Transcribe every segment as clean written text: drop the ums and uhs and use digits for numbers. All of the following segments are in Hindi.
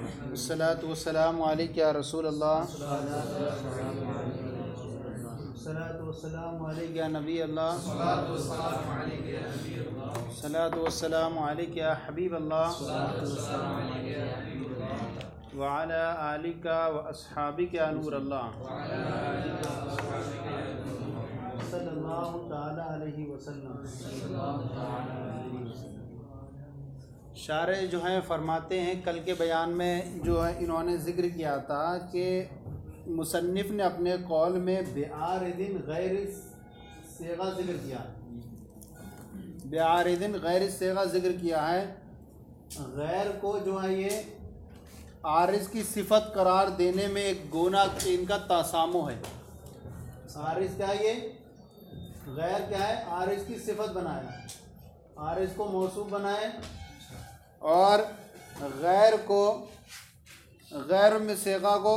अस्सलातु वस्सलामु अलैका या रसूल अल्लाह, अस्सलातु वस्सलामु अलैका या नबी अल्लाह, अस्सलातु वस्सलामु अलैका या हबीब अल्लाह व अला आलिका व अस्हाबिका या नूर अल्लाह सल्लल्लाहु तआला अलैहि वसल्लम। शारे जो हैं फरमाते हैं, कल के बयान में जो है इन्होंने ज़िक्र किया था कि मुसन्निफ़ ने अपने कौल में बेआरिदिन गैर सेगा ज़िक्र किया है। बेआरिदिन गैर सेगा ज़िक्र किया है। गैर को जो है ये आरिज़ की सिफत करार देने में एक गोना इनका तासामो है। आरिज़ क्या है? ये गैर क्या है? आरिज़ की सिफत बनाया, आरिज़ को मौसूफ बनाए और गैर को गैर में सेगा को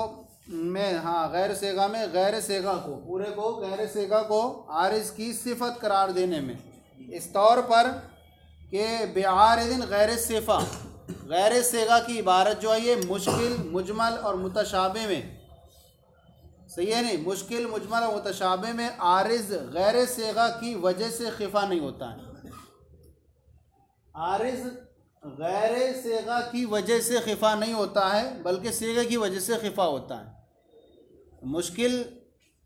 में गैर सेगा में गैर सेगा को पूरे को गैर सेगा को आरिज़ की सिफत करार देने में इस तौर पर कि बेआरिदिन गैर सिफा, गैर सेगा की इबारत जो है ये मुश्किल, मुजमल और मुतशाबे में, सही है नहीं, मुश्किल, मुजमल और मुतशाबे में आरिज़ गैर सेगा की वजह से खिफा नहीं होता है। आरिज़ गैर सेगा की वजह से खिफा नहीं होता है बल्कि सेगा की वजह से खिफा होता है। मुश्किल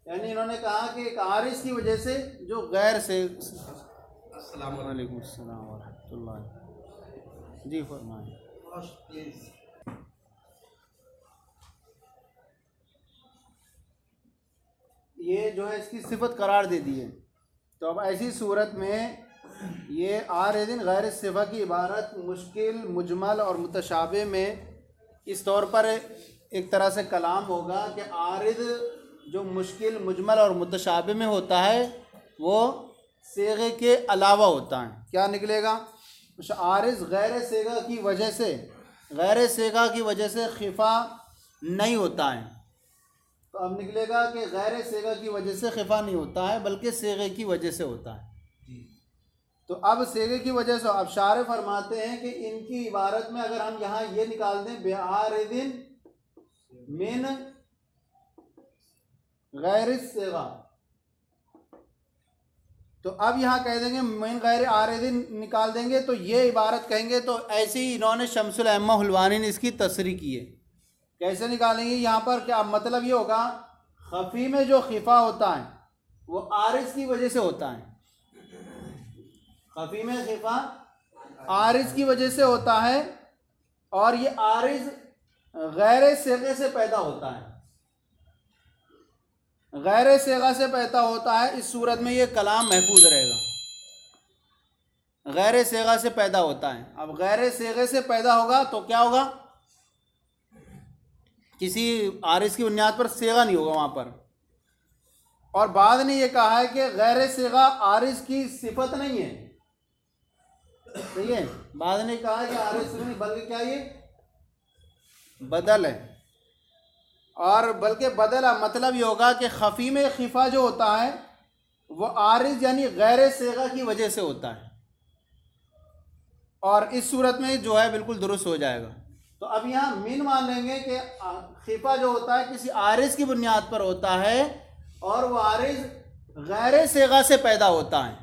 यानी इन्होंने कहा कि एक आरिज़ की वजह से जो गैर से अस्सलाम वालेकुम अस्सलाम व रहमतुल्लाह जी फरमाएं। ये जो है इसकी सिफत करार दे दी है। तो अब ऐसी सूरत में ये आरिदिन गैर सिफा की इबारत मुश्किल, मुजमल और मुतशाबे में इस तौर पर एक तरह से कलाम होगा कि आरिद जो मुश्किल, मुजमल और मुतशाबे में होता है वो सेगे के अलावा होता है। क्या निकलेगा? आरिज़ गैर सेगा की वजह से, गैर सेगा की वजह से खिफा नहीं होता है। तो अब निकलेगा कि गैर सेगा की वजह से खिफा नहीं होता है बल्कि सेगे की वजह से होता है। तो अब सेगे की वजह से अब शारे फरमाते हैं कि इनकी इबारत में अगर हम यहाँ ये निकाल दें बेआरिदिन मिन गैर सेगा, तो अब यहाँ कह देंगे मिन गैर आरिदिन निकाल देंगे तो ये इबारत कहेंगे। तो ऐसे ही इन्होंने शम्सुल अम्मा हुलवानी ने इसकी तसरीह की है। कैसे निकालेंगे? यहाँ पर क्या मतलब ये होगा, खफी में जो खिफा होता है वो आरिज़ की वजह से होता है। खफी में खिफा आरिज़ की वजह से होता है और ये आरिज़ गैर सेगे से पैदा होता है, गैर सेगा से पैदा होता है। इस सूरत में ये कलाम महफूज रहेगा। गैर सेगा से पैदा होता है। अब गैर सेगे से पैदा होगा तो क्या होगा? किसी आरिज़ की बुनियाद पर सेगा नहीं होगा वहाँ पर। और बाद ने ये कहा है कि गैर सेगा आरिज़ की सिफत नहीं है, सही है। बाद ने कहा है कि आरिज़ नहीं बल्कि क्या ये बदल है। और बल्कि बदला मतलब ये होगा कि खफी में खिफा जो होता है वो आरिज़ यानी गैर सेगा की वजह से होता है। और इस सूरत में जो है बिल्कुल दुरुस्त हो जाएगा। तो अब यहाँ मिन मान लेंगे कि खिफा जो होता है किसी आरिज़ की बुनियाद पर होता है और वो आरिज़ गैर सेगा से पैदा होता है।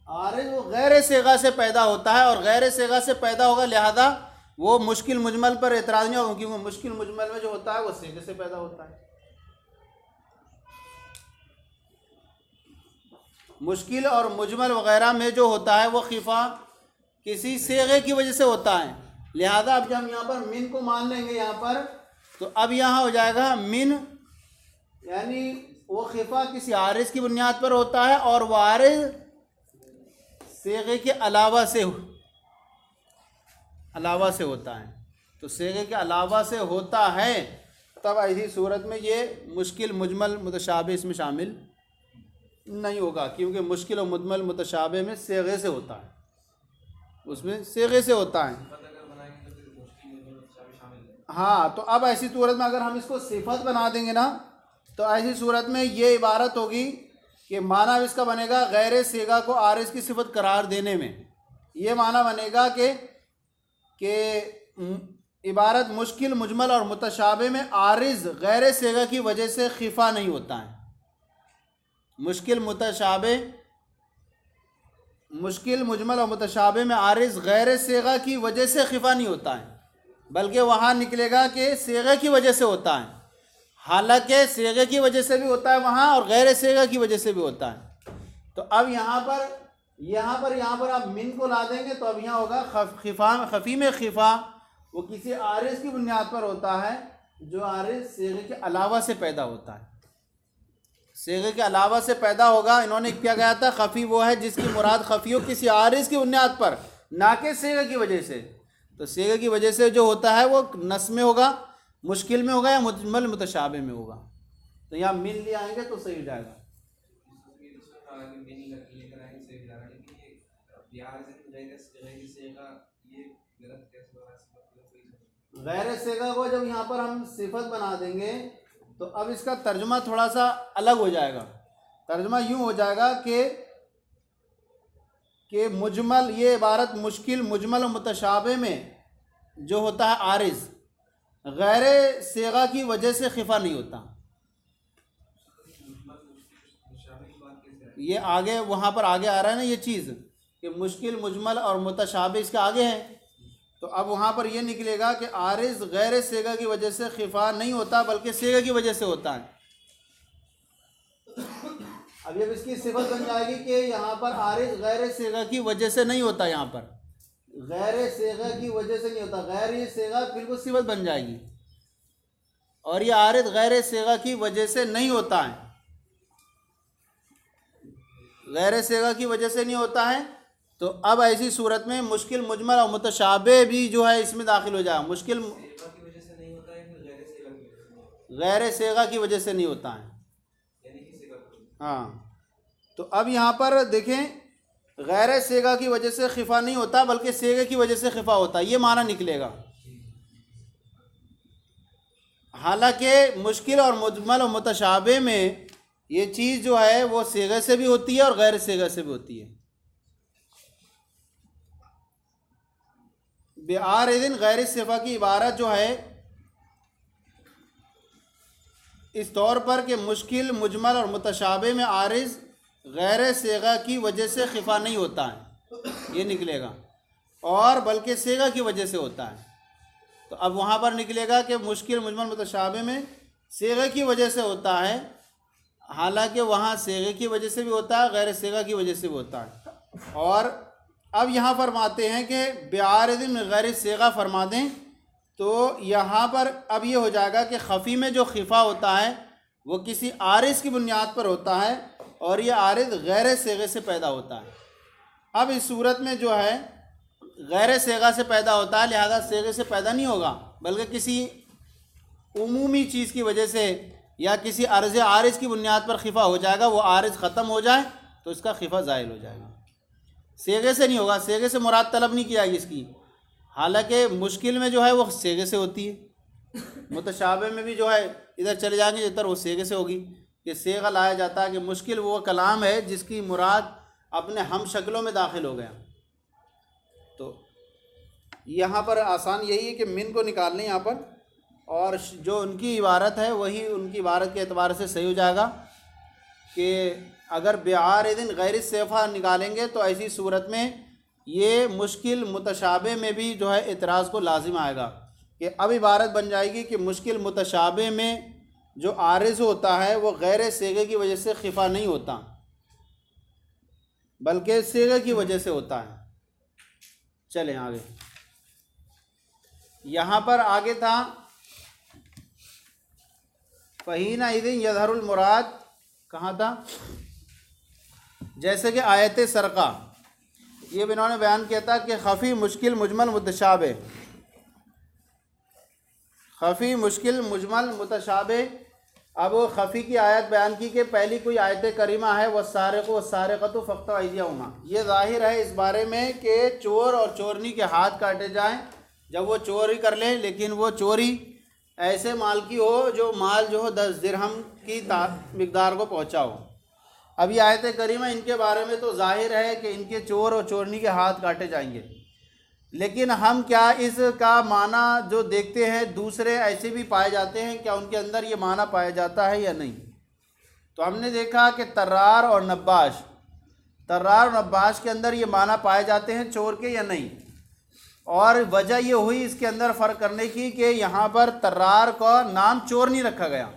आरिज़ वो गैर सेगा से पैदा होता है और गैर सेगा से पैदा होगा, लिहाजा वो मुश्किल मुजमल पर एतराज़ नहीं होगा क्योंकि मुश्किल मुजमल में जो होता है वो सेगे से पैदा होता है। मुश्किल और मुजमल वगैरह में जो होता है वो खिफा किसी सेगे की वजह से होता है। लिहाजा अब जब हम यहाँ पर मिन को मान लेंगे यहाँ पर, तो अब यहाँ हो जाएगा मिन यानी वो खिफा किसी आरिज़ की बुनियाद पर होता है और वो आरिज़ सेगे के अलावा से होता है। तो सेगे के अलावा से होता है तब ऐसी सूरत में ये मुश्किल, मुजमल, मुतशाबे इसमें शामिल नहीं होगा क्योंकि मुश्किल और मुजमल मुतशाबे में सेगे से होता है, उसमें सेगे से होता है। हाँ, तो अब ऐसी सूरत में अगर हम इसको सिफत बना देंगे ना तो ऐसी सूरत में ये इबारत होगी कि माना इसका बनेगा गैर सेगा को आरिज़ की सिफत करार देने में ये माना बनेगा कि कि इबारत मुश्किल मुजमल और मुतशाबे में आरिज गैर सेगा की वजह से खिफा नहीं होता है। मुश्किल मुजमल और मुतशाबे में आरिज गैर सेगा की वजह से खिफा नहीं होता है, बल्कि वहाँ निकलेगा कि सेगा की वजह से होता है। हालांकि सेगा की वजह से भी होता है वहाँ और गैर सेगा की वजह से भी होता है। तो अब यहाँ पर आप मिन को ला देंगे तो अब यहाँ होगा खफ़ी में खिफा वो किसी आरिज की बुनियाद पर होता है जो आरिज सेगे के अलावा से पैदा होता है। सेगे के अलावा से पैदा होगा। इन्होंने क्या कहा था, खफ़ी वो है जिसकी मुराद खफ़ी हो किसी आरिज की बुनियाद पर, ना कि सेगे की वजह से। तो सेगे की वजह से जो होता है वो नस में होगा, मुश्किल में होगा या मुजमल मुतशाबे में होगा। तो यहाँ मिन ले आएंगे तो सही हो जाएगा। गैर सेगा को जब यहाँ पर हम सिफत बना देंगे तो अब इसका तर्जुमा थोड़ा सा अलग हो जाएगा। तर्जुमा यूँ हो जाएगा कि मुजमल, ये इबारत मुश्किल मुजमल और मुतशाबे में जो होता है आरिज गैर सेगा की वजह से खिफा नहीं होता। ये आगे वहाँ पर आगे आ रहा है ना ये चीज़ कि मुश्किल मुजमल और मुतशाबे इसके आगे है। तो अब वहाँ पर ये निकलेगा कि आरिज गैर सेगा की वजह से खिफा नहीं होता बल्कि सेगा की वजह से होता है। अब जब इसकी सिफत बन जाएगी कि यहाँ पर आरिज गैर सेगा की वजह से नहीं होता, यहाँ पर गैर सेगा की वजह से नहीं होता, गैर ये सेगा बिल्कुल सिफत बन जाएगी और ये आरिज गैर सेगा की वजह से नहीं होता है। गैर सेगा की वजह से नहीं होता है। तो अब ऐसी सूरत में मुश्किल मुजमल और मुतशाबे भी जो है इसमें दाखिल हो जाएगा। मुश्किल गैर सेगा की वजह से नहीं होता है। हाँ, तो अब यहाँ पर देखें, गैर सेगा की वजह से खिफा नहीं होता बल्कि सेगा की वजह से खिफा होता है, ये माना निकलेगा। हालांकि मुश्किल और मुजमल और मुतशाबे में ये चीज़ जो है वो सेगा से भी होती है और गैर सेगा से भी होती है। बेआरिदिन गैर सिफा की इबारत जो है इस तौर पर कि मुश्किल मुजमल और मुतशाबे में आरिज गैर सेगा की वजह से खिफा नहीं होता है, ये निकलेगा, और बल्कि सेगा की वजह से होता है। तो अब वहाँ पर निकलेगा कि मुश्किल मुजमल मुतशाबे में सेगा की वजह से होता है, हालांकि वहाँ सेगा की वजह से भी होता है, गैर सेगा की वजह से भी होता है। और अब यहाँ फरमाते हैं कि बेआरिदिन गैर सेगा फरमा दें तो यहाँ पर अब ये हो जाएगा कि खफ़ी में जो खिफा होता है वो किसी आरिज की बुनियाद पर होता है और ये आरिज गैर सेगे से पैदा होता है। अब इस सूरत में जो है गैर सेगा से पैदा होता है, लिहाजा सेगे से पैदा नहीं होगा बल्कि किसी उमूमी चीज़ की वजह से या किसी अर्ज़ आरिज की बुनियाद पर खिफा हो जाएगा, वो आरिज ख़त्म हो जाए तो इसका खिफा ज़ाइल हो जाएगा। सेगे से नहीं होगा, सेगे से मुराद तलब नहीं किया इसकी। हालांकि मुश्किल में जो है वो सेगे से होती है, मुतशाबे में भी जो है इधर चले जाएंगे इधर वो सेगे से होगी। कि सेगा लाया जाता है कि मुश्किल वो कलाम है जिसकी मुराद अपने हम शक्लों में दाखिल हो गया। तो यहाँ पर आसान यही है कि मिन को निकाल लें यहाँ पर, और जो उनकी इबारत है वही उनकी इबारत के एतबार से सही हो जाएगा कि अगर बेआरिदिन गैर सेफा निकालेंगे तो ऐसी सूरत में ये मुश्किल मुतशाबे में भी जो है इतराज़ को लाजिम आएगा कि अब इबारत बन जाएगी कि मुश्किल मुतशाबे में जो आरिज होता है वो गैर सेगे की वजह से खिफा नहीं होता बल्कि सेगे की वजह से होता है। चलें आगे, यहाँ पर आगे था फ़हीना इज़िन यज़हरुल मुराद, कहाँ था, जैसे कि आयत सरका, ये भी इन्होंने बयान किया था कि खफ़ी मुश्किल मुजमल मुतशाबे, खफ़ी मुश्किल मुजमल मुतशाबे। अब खफ़ी की आयत बयान की कि पहली कोई आयत करीमा है वस्सारिक़ु वस्सारिक़तु फ़क़्तउ अयदियहुमा, ये ज़ाहिर है इस बारे में कि चोर और चोरनी के हाथ काटे जाएं जब वो चोरी कर लें, लेकिन वो चोरी ऐसे माल की हो जो माल जो हो 10 दिरहम की मिक़दार को पहुँचा हो। अब ये आयत करीमा इनके बारे में तो ज़ाहिर है कि इनके चोर और चोरनी के हाथ काटे जाएंगे, लेकिन हम क्या इसका माना जो देखते हैं दूसरे ऐसे भी पाए जाते हैं, क्या उनके अंदर ये माना पाया जाता है या नहीं। तो हमने देखा कि तर्रार और नब्बाश के अंदर ये माना पाए जाते हैं चोर के या नहीं। और वजह ये हुई इसके अंदर फ़र्क करने की कि यहाँ पर तर्रार का नाम चोर नहीं रखा गया,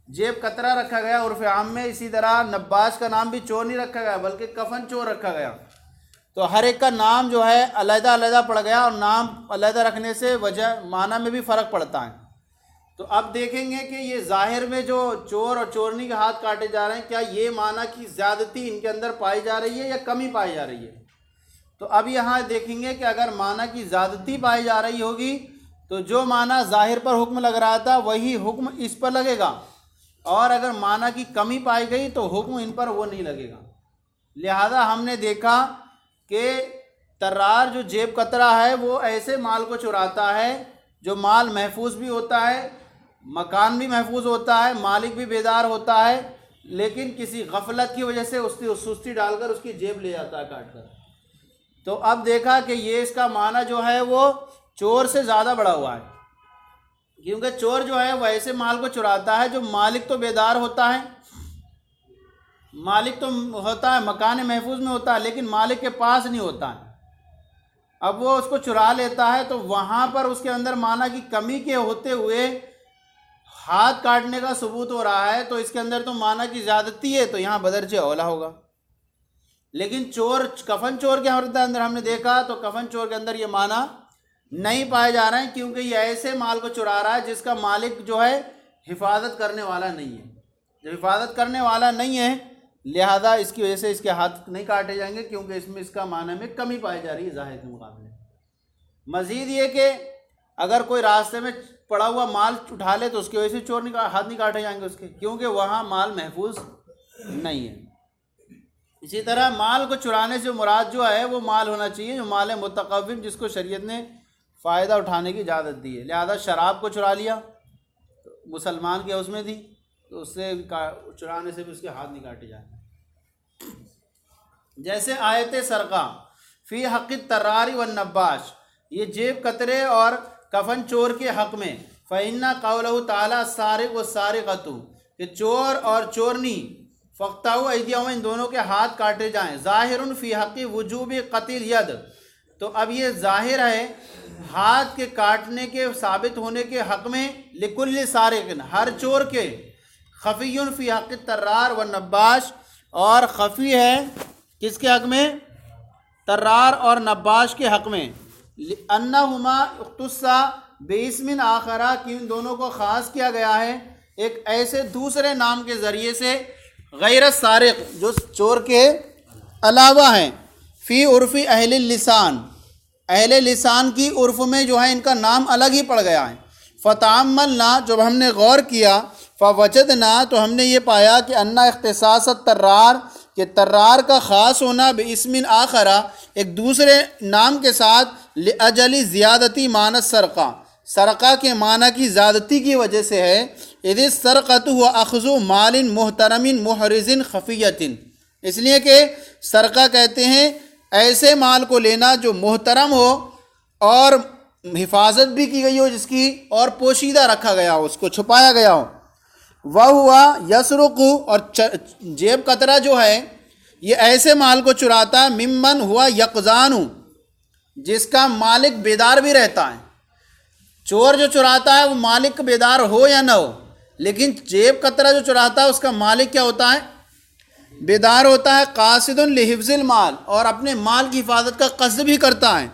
जेब कतरा रखा गया उर्फ़ आम में। इसी तरह नब्बाश का नाम भी चोर नहीं रखा गया बल्कि कफन चोर रखा गया। तो हर एक का नाम जो है अलहदा अलहदा पड़ गया, और नाम अलहदा रखने से वजह माना में भी फ़र्क पड़ता है। तो अब देखेंगे कि ये ज़ाहिर में जो चोर और चोरनी के हाथ काटे जा रहे हैं, क्या ये माना की ज़्यादती इनके अंदर पाई जा रही है या कमी पाई जा रही है। तो अब यहाँ देखेंगे कि अगर माना की ज़्यादती पाई जा रही होगी तो जो माना ज़ाहिर पर हुक्म लग रहा था वही हुक्म इस पर लगेगा, और अगर माना की कमी पाई गई तो हुक्म इन पर वो नहीं लगेगा। लिहाजा हमने देखा कि तर्रार जो जेब कतरा है वो ऐसे माल को चुराता है जो माल महफूज भी होता है, मकान भी महफूज होता है, मालिक भी बेदार होता है, लेकिन किसी गफलत की वजह से उसकी सुस्ती डालकर उसकी जेब ले जाता है काट कर। तो अब देखा कि ये इसका माना जो है वो चोर से ज़्यादा बड़ा हुआ है, क्योंकि चोर जो है वो ऐसे माल को चुराता है जो मालिक तो बेदार होता है, मालिक तो होता है मकान महफूज में होता है, लेकिन मालिक के पास नहीं होता है। अब वो उसको चुरा लेता है तो वहाँ पर उसके अंदर माना की कमी के होते हुए हाथ काटने का सबूत हो रहा है, तो इसके अंदर तो माना की ज़्यादती है, तो यहाँ बदरजे औला होगा। लेकिन चोर कफन चोर के अंदर हमने देखा तो कफन चोर के अंदर ये माना नहीं पाए जा रहे हैं, क्योंकि ये ऐसे माल को चुरा रहा है जिसका मालिक जो है हिफाजत करने वाला नहीं है। जब हिफाजत करने वाला नहीं है लिहाजा इसकी वजह से इसके हाथ नहीं काटे जाएंगे, क्योंकि इसमें इसका माना में कमी पाई जा रही है ज़ाहिर के मुकाबले। मज़ीद ये कि अगर कोई रास्ते में पड़ा हुआ माल उठा ले तो उसकी वजह से चोर हाथ नहीं काटे जाएंगे उसके, क्योंकि वहाँ माल महफूज नहीं है। इसी तरह माल को चुराने से मुराद जो है वो माल होना चाहिए जो माल मुतक़व्विम, जिसको शरीयत ने फ़ायदा उठाने की इजाज़त दी है। लिहाजा शराब को चुरा लिया तो मुसलमान के उसमें थी, तो उससे चुराने से भी उसके हाथ नहीं काटे जाए। जैसे आयत सरका फ़ी हक़ तर्रारी व नब्बाश, ये जेब कतरे और कफन चोर के हक़ में, फ़इन्ना क़ौलहु ताला सारिक़ व सारिक़तु, कि चोर और चोरनी फ़क़्ताउ ऐदियहुम, इन दोनों के हाथ काटे जाएँ। ज़ाहिरुन फ़ी हक़्क़ि वुजूबि क़त्ल यद, तो अब ये ज़ाहिर है हाथ के काटने के साबित होने के हक़ में, लिकुल्लि सारिक़िन, हर चोर के, ख़फ़ियुन फ़ी हक़्क़ि तर्रार व नब्बाश, और ख़फ़ी है किसके हक़ में, तर्रार और नब्बाश के हक़ में, अन्नहुमा इख्तुस्सा बिस्मिन आखरा, कि इन दोनों को ख़ास किया गया है एक ऐसे दूसरे नाम के ज़रिए से, गैर सारिक़, जो चोर के अलावा हैं, फ़ी उर्फ़ी अहल लिसान, अहले लिसान की उर्फ़ में जो है इनका नाम अलग ही पड़ गया है। फ़तअम्मलना, जब हमने गौर किया, फ़वजदना, तो हमने ये पाया कि अन्ना इख्तिसास तर्रार, कि तर्रार का ख़ास होना बिस्मिन आखरा, एक दूसरे नाम के साथ, लिअजली ज़ियादती मानस सरका, सरका के माना की ज़्यादती की वजह से है। इधि सरक़तु हुआ अख़्ज़ु मालिन मुहतरमिन मुहरिज़िन ख़फ़ियतिन, इसलिए कि सरका कहते हैं ऐसे माल को लेना जो मोहतरम हो और हिफाजत भी की गई हो जिसकी, और पोशीदा रखा गया हो, उसको छुपाया गया हो। वह हुआ यसरुक़ु, और जेब कतरा जो है ये ऐसे माल को चुराता मिम्मन हुआ यक़ज़ानु, जिसका मालिक बेदार भी रहता है। चोर जो चुराता है वो मालिक बेदार हो या ना हो, लेकिन जेब कतरा जो चुराता है उसका मालिक क्या होता है, बेदार होता है। कासिदुन लिहिफ्ज़िल माल, और अपने माल की हिफाजत का क़स्द भी करता है।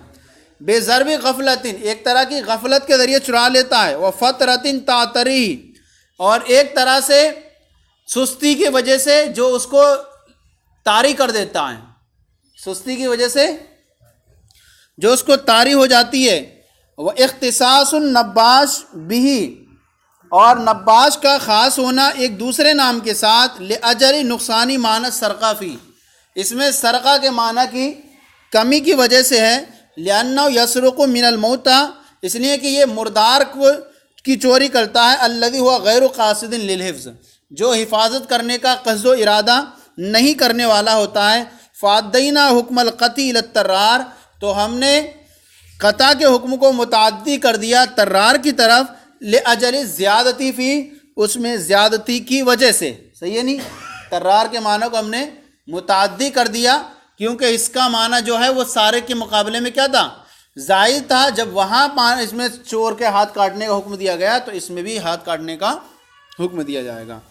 बेज़रबि गफलतिन, एक तरह की गफलत के ज़रिए चुरा लेता है। व फ़तरतिन तातरी, और एक तरह से सुस्ती की वजह से जो उसको तारी कर देता है, सुस्ती की वजह से जो उसको तारी हो जाती है। व इख्तिसासुन नब्बाश बिही, और नब्बाश का ख़ास होना एक दूसरे नाम के साथ, लिअजली नुकसानी मानस सरक़ाफ़ी, इसमें सरक़ा के माना की कमी की वजह से है। लिअन्नहु यसरुक़ु मिनल मौता, इसलिए कि ये मुर्दार को की चोरी करता है। अल्लज़ी हुआ गैर क़ासिदिन लिल हिफ्ज़, जो हिफाजत करने का क़स्द इरादा नहीं करने वाला होता है। फ़अद्दैना हुक्मल क़त्ल इलत तर्रार, तो हमने कता के हुक्म को मुताद्दी कर दिया तर्रार की तरफ, ले अजल ज़्यादती फ़ी, उसमें ज़्यादती की वजह से। सही है नहीं, तर्रार के मानों को हमने मुताद्दी कर दिया क्योंकि इसका माना जो है वो सारे के मुकाबले में क्या था, जायद था। जब वहाँ इसमें चोर के हाथ काटने का हुक्म दिया गया तो इसमें भी हाथ काटने का हुक्म दिया जाएगा।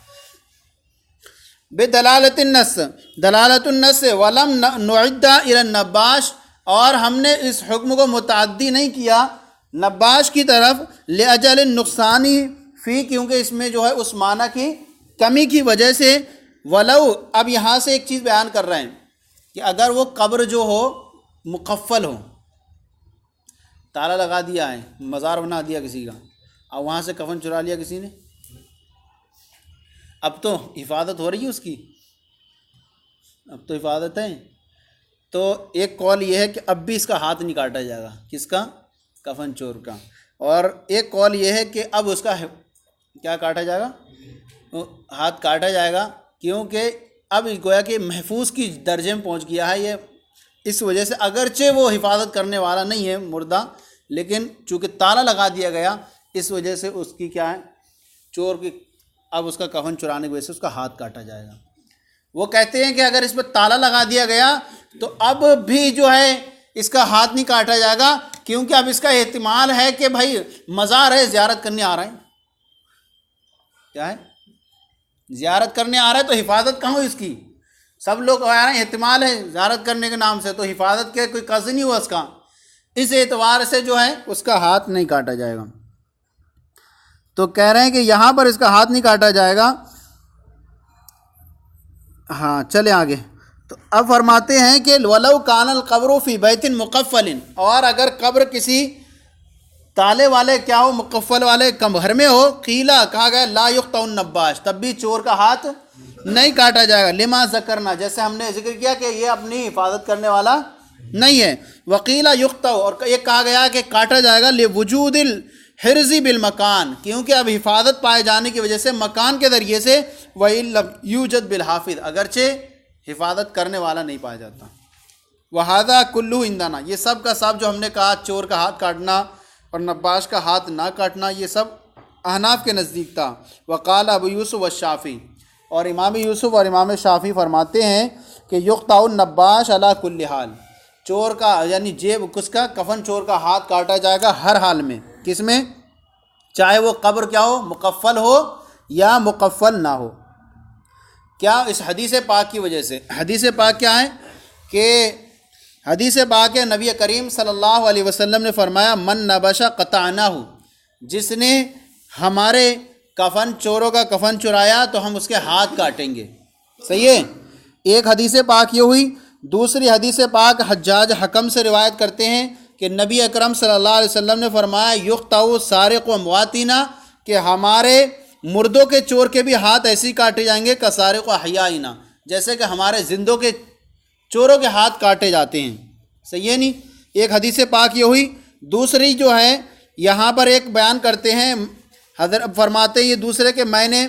बेदलालतुन्नस, दलालतुन्नस वलम नुइद्दा इला नब्बाश, और हमने इस हुक्म को मुताद्दी नहीं किया नब्बाश की तरफ, ले अजल नुकसानी फ़ी, क्योंकि इसमें जो है उस माना की कमी की वजह से। वलऊ, अब यहाँ से एक चीज़ बयान कर रहे हैं कि अगर वो कब्र जो हो मुकफ़ल हो, ताला लगा दिया है, मज़ार बना दिया किसी का, और वहाँ से कफन चुरा लिया किसी ने, अब तो हिफाजत हो रही है उसकी, अब तो हिफाजत है। तो एक कौल ये है कि अब भी इसका हाथ नहीं काटा जाएगा, किसका, कफन चोर का। और एक कौल ये है कि अब उसका क्या काटा जाएगा, हाथ काटा जाएगा, क्योंकि अब गोया कि महफूज की दर्जे में पहुंच गया है ये, इस वजह से अगरचे वो हिफाजत करने वाला नहीं है मुर्दा, लेकिन चूँकि ताला लगा दिया गया इस वजह से उसकी क्या है, चोर की, अब उसका कफन चुराने की वजह से उसका हाथ काटा जाएगा। वो कहते हैं कि अगर इस पर ताला लगा दिया गया तो अब भी जो है इसका हाथ नहीं काटा जाएगा, क्योंकि अब इसका एहतिमाल है कि भाई मज़ार है, ज़ियारत करने आ रहा है, क्या है, ज़ियारत करने आ रहा है, तो हिफाजत कहाँ हो इसकी, सब लोग आ रहे हैं, एहतिमाल है ज़ियारत करने के नाम से, तो हिफाजत के कोई कज़ नहीं हुआ उसका, इस एतबार से जो है उसका हाथ नहीं काटा जाएगा। तो कह रहे हैं कि यहाँ पर इसका हाथ नहीं काटा जाएगा। हाँ, चले आगे। तो अब फरमाते हैं कि वलौ कानल कब्र फ़ी बैतिन मुक़फ़लिन, और अगर कब्र किसी ताले वाले क्या हो, मुक़फ़ल वाले घर में हो, क़ीला, कहा गया ला युक़्तउन नब्बाश, तब भी चोर का हाथ नहीं काटा जाएगा। लिमा ज़करना, जैसे हमने जिक्र किया कि ये अपनी हिफाजत करने वाला नहीं है। वक़ीला युक़्तउ, और एक कहा गया कि काटा जाएगा ले वजूदिल हिर्ज़ी बिल मकान, क्योंकि अब हिफाजत पाए जाने की वजह से मकान के ज़रिए से, वही यूजद बिल हाफिज़, अगरचे हिफाजत करने वाला नहीं पाया जाता। वहादा कुल्लू इंदाना, ये सब का सब जो हमने कहा, चोर का हाथ काटना और नब्बाश का हाथ ना काटना, ये सब अहनाफ के नज़दीक था। वक़ाल अबू यूसुफ़ व शाफ़ी, और इमाम यूसुफ़ और इमाम शाफ़ी फरमाते हैं कि युक़्तउन नब्बाश अला कुल्ली हाल, चोर का यानी जेब उसका कफन चोर का हाथ काटा जाएगा हर हाल में, किसमें, चाहे वो कब्र क्या हो, मुकफ़ल हो या मुकफ़ल ना हो। क्या, इस हदीस पाक की वजह से। हदीस पाक क्या है कि हदीस पाक है, नबी करीम सल्लल्लाहु अलैहि वसल्लम ने फरमाया, मन नबशा क़तानाहु, जिसने हमारे कफन चोरों का कफन चुराया तो हम उसके हाथ काटेंगे। सही है, एक हदीस पाक ये हुई। दूसरी हदीस पाक हज्जाज हकम से रिवायत करते हैं कि नबी अकरम सल्लल्लाहु अलैहि वसल्लम ने फरमाया, युक़्तउ सारिक़ु अमवातिना, कि हमारे मुर्दों के चोर के भी हाथ ऐसे ही काटे जाएंगे, का सारिक़ु अहयाइना, जैसे कि हमारे जिंदों के चोरों के हाथ काटे जाते हैं। सही है नहीं, एक हदीस पाक ये हुई। दूसरी जो है यहाँ पर एक बयान करते हैं, हज़रत फरमाते हैं ये दूसरे के, मैंने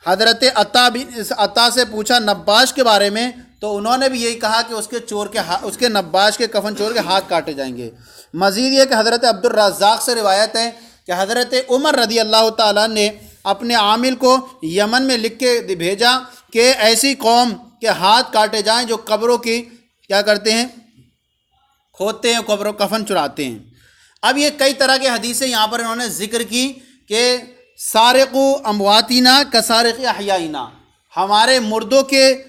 हज़रत अता से पूछा नब्बाश के बारे में, तो उन्होंने भी यही कहा कि उसके चोर के उसके नब्बाश के कफन चोर के हाथ काटे जाएंगे। मज़ीद ये कि हज़रत अब्दुर रज़्ज़ाक़ से रिवायत है कि हज़रत उमर रज़ी अल्लाह ताला ने अपने आमिल को यमन में लिख के भेजा कि ऐसी कौम के हाथ काटे जाएं जो कब्रों की क्या करते हैं, खोदते हैं, कब्रों कफन चुराते हैं। अब ये कई तरह के हदीसें यहाँ पर इन्होंने ज़िक्र की कि सारिक़ु अमवातिना का सारिक़ अहयाइना, हमारे मुर्दों के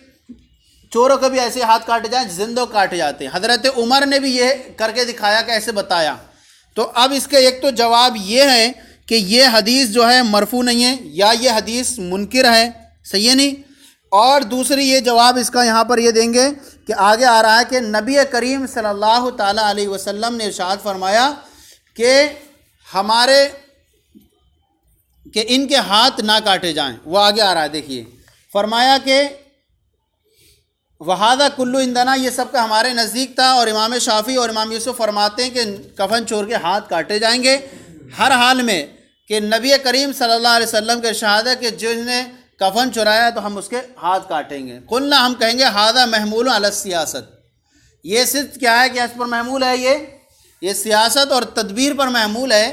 चोरों के भी ऐसे हाथ काटे जाएं जिंदों काटे जाते हैं। हज़रत उमर ने भी ये करके दिखाया कि ऐसे बताया। तो अब इसके एक तो जवाब ये है कि ये हदीस जो है मरफू नहीं है, या ये हदीस मुनकिर है, सही है नहीं। और दूसरी ये जवाब इसका यहाँ पर ये देंगे कि आगे आ रहा है कि नबी करीम सल्लल्लाहु ताला अलैहि वसल्लम ने इरशाद फरमाया कि हमारे कि इनके हाथ ना काटे जाएं। वो आगे आ रहा है, देखिए, फरमाया कि वहादा कुल्लू इंदना, ये सब का हमारे नज़दीक था। और इमाम शाफ़ी और इमाम यूसुफ़ फरमाते हैं कि कफन चोर के हाथ काटे जाएंगे हर हाल में, कि नबी करीम सल्लल्लाहु अलैहि वसल्लम के इरशाद है कि जिसने कफन चुराया तो हम उसके हाथ काटेंगे। कुल्ना, हम कहेंगे हादा महमूल अला सियासत, ये सिद्ध क्या है कि इस पर महमूल है ये ये सियासत और तदबीर पर महमूल है,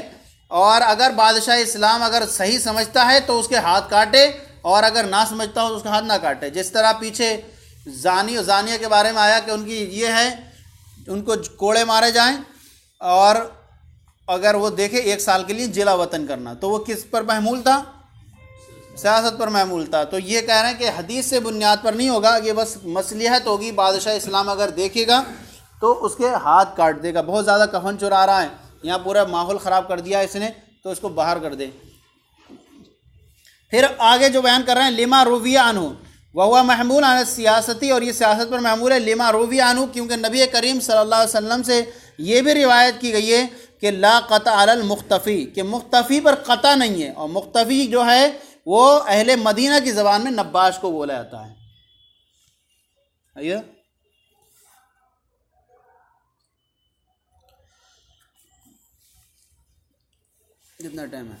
और अगर बादशाह इस्लाम अगर सही समझता है तो उसके हाथ काटे, और अगर ना समझता हो तो उसका हाथ ना काटे। जिस तरह पीछे जानी और जानिया के बारे में आया कि उनकी ये है, उनको कोड़े मारे जाएं, और अगर वो देखे 1 साल के लिए जिला वतन करना, तो वो किस पर महमूल था? सियासत पर महमूल था। तो ये कह रहे हैं कि हदीस से बुनियाद पर नहीं होगा, ये बस मसलिहत होगी। बादशाह इस्लाम अगर देखेगा तो उसके हाथ काट देगा। बहुत ज़्यादा कफन चुरा रहा है, यहाँ पूरा माहौल ख़राब कर दिया इसने, तो इसको बाहर कर दे। फिर आगे जो बयान कर रहे हैं, लिमा रूविया अनहु वहुवा महमूल अन सियासती, और ये सियासत पर महमूल है। लिमा रूविया अनहु, क्योंकि नबी करीम सल्लल्लाहु अलैहि वसल्लम से ये भी रिवायत की गई है कि ला क़ता अलल मुख्तफ़ी, कि मुख्तफ़ी पर क़ता नहीं है। और मुख्तफ़ी जो है वो अहले मदीना की ज़बान में नब्बाश को बोला जाता है। आइए, कितना टाइम है?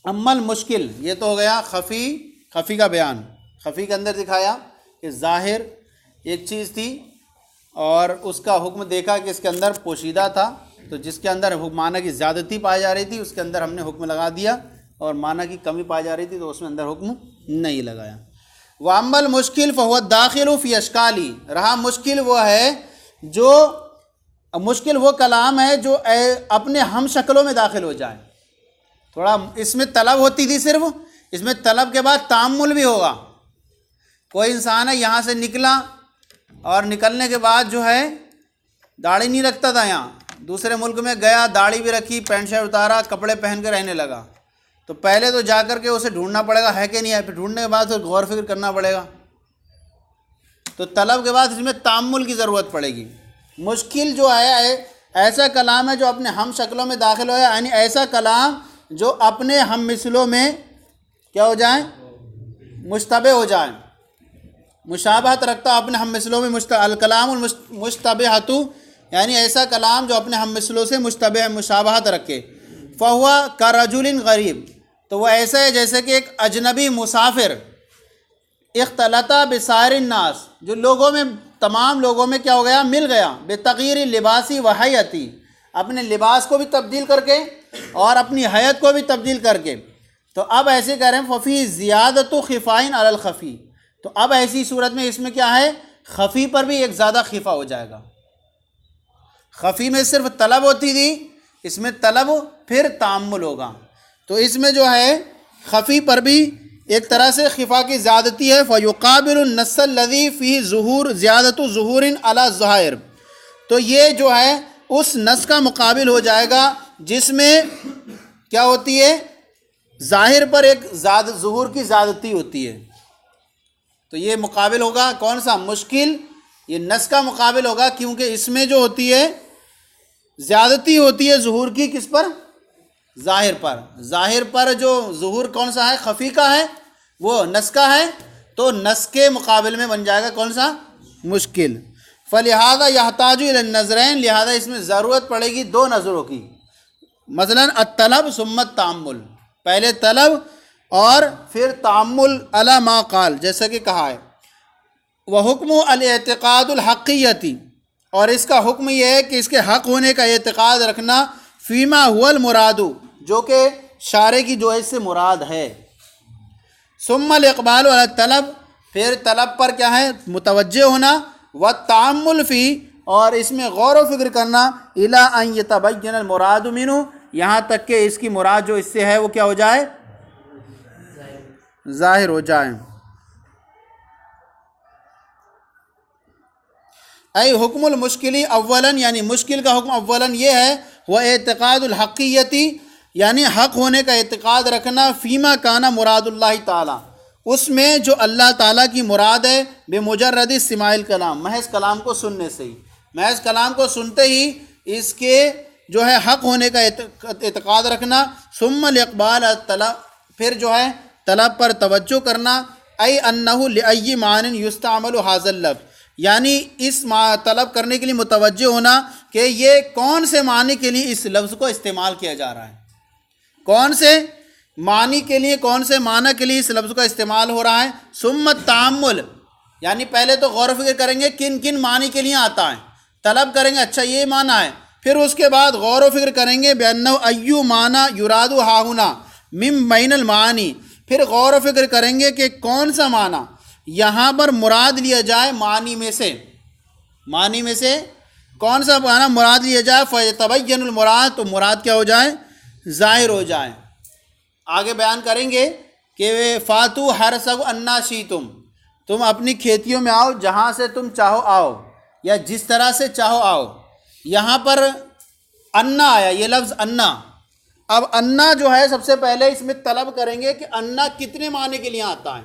अम्मल मुश्किल, ये तो हो गया खफ़ी का बयान। खफ़ी के अंदर दिखाया कि ज़ाहिर एक चीज़ थी और उसका हुक्म देखा कि इसके अंदर पोशीदा था, तो जिसके अंदर माना की ज़्यादती पाई जा रही थी उसके अंदर हमने हुक्म लगा दिया, और माना की कमी पाई जा रही थी तो उसमें अंदर हुक्म नहीं लगाया। वाम्मल मुश्किल फ़हुव दाखिल फ़ी अश्काली, रहा मुश्किल वो है जो मुश्किल वो कलाम है जो अपने हम शक्लों में दाखिल हो जाए। थोड़ा इसमें तलब होती थी सिर्फ, इसमें तलब के बाद तामुल भी होगा। कोई इंसान है यहाँ से निकला और निकलने के बाद जो है दाढ़ी नहीं रखता था, यहाँ दूसरे मुल्क में गया, दाढ़ी भी रखी, पैंट शर्ट उतारा, कपड़े पहन के रहने लगा, तो पहले तो जा कर के उसे ढूंढना पड़ेगा है कि नहीं है, फिर ढूंढने के बाद फिर गौर फिक्र करना पड़ेगा। तो तलब के बाद इसमें तामुल की ज़रूरत पड़ेगी। मुश्किल जो है ऐसा कलाम है जो अपने हम शक्लों में दाखिल हो, यानी ऐसा कलाम जो अपने हम मिसलों में क्या हो जाए, मुश्तबे हो जाए, मुशाबहत रखता अपने हम मिसलों में। अल कलाम मुश्तबहतु, यानी ऐसा कलाम जो अपने हम मिसलों से मुश्तबे मुशाबहत रखे। फ़हुवा का रजुलिन गरीब, तो वह ऐसा है जैसे कि एक अजनबी मुसाफिर इख्तलता बिसारिन नास, जो लोगों में तमाम लोगों में क्या हो गया, मिल गया। बेतगीर लिबासी व हयती, अपने लिबास को भी तब्दील करके और अपनी हयत को भी तब्दील करके। तो अब ऐसे कह रहे हैं फ़फ़ी ज़ियादतु खिफ़ाइन अलल खफ़ी, तो अब ऐसी सूरत में इसमें क्या है, खफ़ी पर भी एक ज़्यादा खिफ़ा हो जाएगा। खफ़ी में सिर्फ तलब होती थी, इसमें तलब फिर तामुल होगा। तो इसमें जो है खफ़ी पर भी एक तरह से खिफ़ा की ज़्यादती है। फ़युक़ाबिलुन नस्ल लज़ी फ़ीही ज़ुहूर ज़ियादतु ज़ुहूरिन अला ज़ाहिर, तो ये जो है उस नस का मुकाबिल हो जाएगा जिसमें क्या होती है, ज़ाहिर पर एक ज़ुहूर की ज़्यादती होती है। तो ये मुकाबिल होगा कौन सा, मुश्किल, ये नस का मुकाबिल होगा, क्योंकि इसमें जो होती है ज़्यादती होती है ज़ुहूर की, किस पर, ज़ाहिर पर। ज़ाहिर पर जो ज़ुहूर कौन सा है, खफ़ी का है, वो नस का है, तो नस के मुकाबिल में बन जाएगा कौन सा, मुश्किल। फ़लिहाज़ा यहताजु इला नज़रैन, लिहाजा इसमें ज़रूरत पड़ेगी 2 नज़रों की। मसलन अत्तलब सुम्मत तामुल, पहले तलब और फिर तामुल अला मा क़ाल, जैसा कि कहा है। वह हुक्म अल-एतिक़ादुल हक़्क़ियती, और इसका हुक्म यह है कि इसके हक़ होने का एतिक़ाद रखना। फ़ीमा हुवल मुरादु, जो कि शारे की जो है इससे मुराद है। सुम्मल इक़बाल अला तलब, फिर तलब पर क्या है, मुतवज्जे होना। व तामुल फ़ी, और इसमें गौर व फिक्र करना। इला अन यतबय्यन अल मुरादु मिन्हु, यहाँ तक कि इसकी मुराद जो इससे है वो क्या हो जाए, ज़ाहिर हो जाए। ऐ हुक्मुल मुश्किली अव्वलन, यानी मुश्किल का हुक्म अव्वलन ये है, वह एतिक़ादुल हक़्क़ियती, यानी हक़ होने का एतिक़ाद रखना। फ़ीमा काना मुरादुल्लाहि ताला, उसमें जो अल्लाह ताला की मुराद है। बेमुजर्रद इस्तिमाइल कलाम, महज़ कलाम को सुनने से ही, महज़ कलाम को सुनते ही इसके जो है हक़ होने का एतिक़ाद रखना। सुम्मल इक़बाल तलब, फिर जो है तलब पर तवज्जो करना। ऐ अन्नहु लिअय्यि मानिन युस्तअमलु हाज़ल लफ़्ज़, यानी इस तलब करने के लिए मुतवज्जे होना कि ये कौन से मानी के लिए इस लफ्ज़ को इस्तेमाल किया जा रहा है, कौन से मानी के लिए, कौन से माना के लिए इस लफ्ज़ का इस्तेमाल हो रहा है। सुम्मत तामुल, यानी पहले तो गौर व फिक्र करेंगे किन किन मानी के लिए आता है, तलब करेंगे अच्छा ये माना है, फिर उसके बाद गौर व फिक्र करेंगे बेअन्नहु अय्यु माना युरादु हाहुना मिम बैनल मानी। फिर गौर व फिक्र करेंगे कि कौन सा माना यहाँ पर मुराद लिया जाए मानी में से कौन सा माना मुराद लिया जाए, फ़यतबय्यनुल मुराद, तो मुराद क्या हो जाए, ज़ाहिर हो जाए। आगे बयान करेंगे कि फ़ातू हर सब अन्ना शी, तुम अपनी खेतियों में आओ जहाँ से तुम चाहो आओ, या जिस तरह से चाहो आओ। यहाँ पर अन्ना आया, ये लफ्ज़ अन्ना। अब अन्ना जो है सबसे पहले इसमें तलब करेंगे कि अन्ना कितने माने के लिए आता है।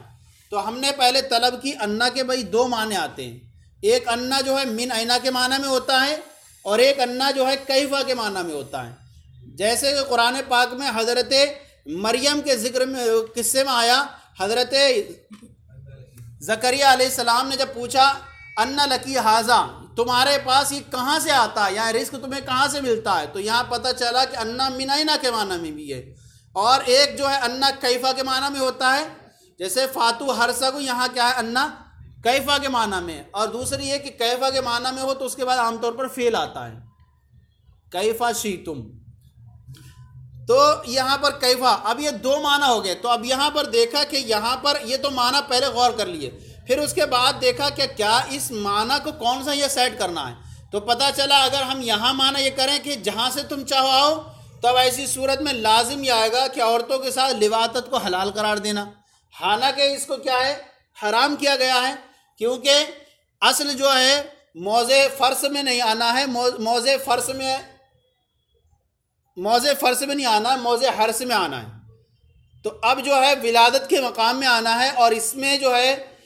तो हमने पहले तलब की अन्ना के भाई दो माने आते हैं। एक अन्ना जो है मिन ऐना के माना में होता है, और एक अन्ना जो है कैफा के माना में होता है। जैसे कि कुरान पाक में हज़रत मरियम के ज़िक्र में किस्से में आया, हज़रत ज़करिया अलैहिस्सलाम ने जब पूछा अन्ना लकी हाजा, तुम्हारे पास ये कहाँ से आता है, यहाँ रिस्क तुम्हें कहाँ से मिलता है। तो यहाँ पता चला कि अन्ना मिन ऐना के माना में भी है, और एक जो है अन्ना कैफा के माना में होता है। जैसे फातू हर सगु, यहाँ क्या है अन्ना कैफा के माना में, और दूसरी ये कि कैफा के माना में हो तो उसके बाद आमतौर पर फेल आता है, कैफा शी तुम। तो यहाँ पर कैफा, अब ये दो माना हो गए। तो अब यहाँ पर देखा कि यहाँ पर ये तो माना पहले गौर कर लिए, फिर उसके बाद देखा कि क्या इस माना को कौन सा ये सेट करना है। तो पता चला अगर हम यहाँ माना ये करें कि जहाँ से तुम चाहो आओ, तब ऐसी सूरत में लाजिम ये आएगा कि औरतों के साथ लिवातत को हलाल करार देना। हालांकि इसको क्या है, हराम किया गया है, क्योंकि असल जो है मौज़े फ़र्श में नहीं आना है, मौज़े फ़र्श में नहीं आना है, मौज़े हर्स में आना है। तो अब जो है विलादत के मकाम में आना है, और इसमें जो है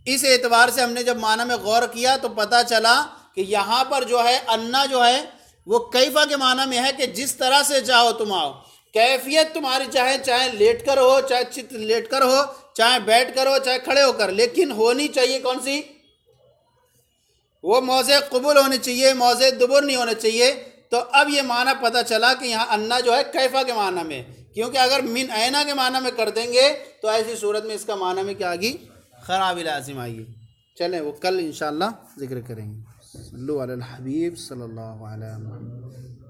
इस एतबार से हमने जब माना में गौर किया तो पता चला कि यहाँ पर जो है अन्ना जो है वो कैफा के माना में है कि जिस तरह से चाहो तुम आओ। कैफियत तुम्हारी चाहे लेट कर हो, चाहे चित लेट कर हो, चाहे बैठ कर हो, चाहे खड़े होकर, लेकिन होनी चाहिए कौन सी, वो मौज़े क़ुबूल होनी चाहिए, मौज़े दुबुर नहीं होने चाहिए। तो अब ये माना पता चला कि यहाँ अन्ना जो है कैफा के माना में, क्योंकि अगर मिन ऐना के माना में कर देंगे तो ऐसी सूरत में इसका माना में क्या आएगी, खराबी लाजिम आएगी। चलें वो कल इंशाअल्लाह जिक्र करेंगे। सल्लल्लाहु अलैहि हबीब सल्लल्लाहु अलैहि वसल्लम।